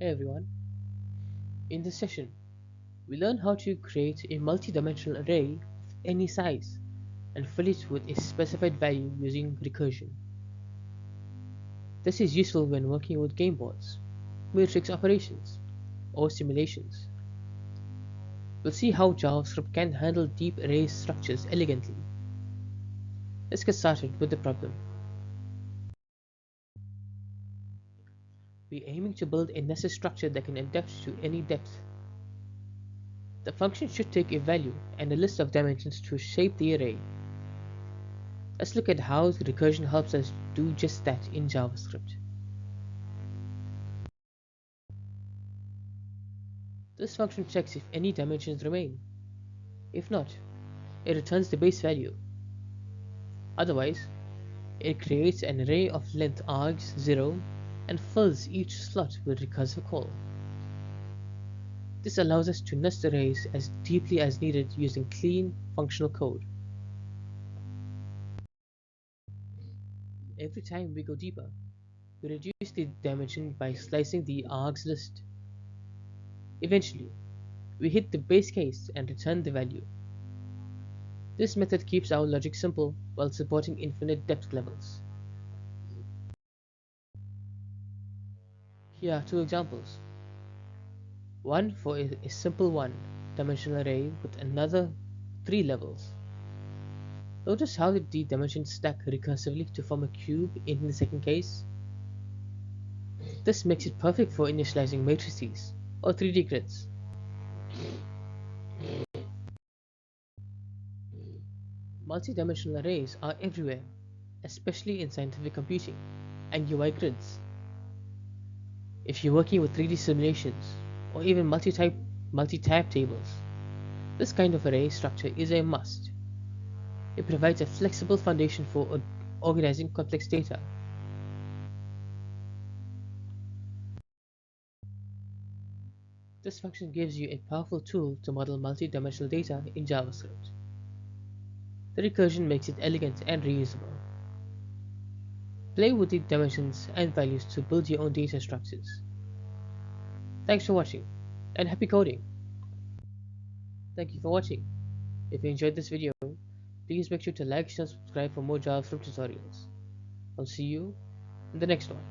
Hey everyone, in this session we learn how to create a multi-dimensional array of any size and fill it with a specified value using recursion. This is useful when working with game boards, matrix operations, or simulations. We'll see how JavaScript can handle deep array structures elegantly. Let's get started with the problem. We're aiming to build a nested structure that can adapt to any depth. The function should take a value and a list of dimensions to shape the array. Let's look at how recursion helps us do just that in JavaScript. This function checks if any dimensions remain. If not, it returns the base value. Otherwise, it creates an array of length args 0 and fills each slot with recursive call. This allows us to nest arrays as deeply as needed using clean, functional code. Every time we go deeper, we reduce the dimension by slicing the args list. Eventually, we hit the base case and return the value. This method keeps our logic simple while supporting infinite depth levels. Here are two examples. One for a simple one-dimensional array with another 3 levels. Notice how the dimensions stack recursively to form a cube in the second case. This makes it perfect for initializing matrices or 3D grids. Multi-dimensional arrays are everywhere, especially in scientific computing and UI grids. If you're working with 3D simulations or even multi-tab tables, this kind of array structure is a must. It provides a flexible foundation for organizing complex data. This function gives you a powerful tool to model multi-dimensional data in JavaScript. The recursion makes it elegant and reusable. Play with the dimensions and values to build your own data structures. Thanks for watching, and happy coding! Thank you for watching. If you enjoyed this video, please make sure to like, share, and subscribe for more JavaScript tutorials. I'll see you in the next one.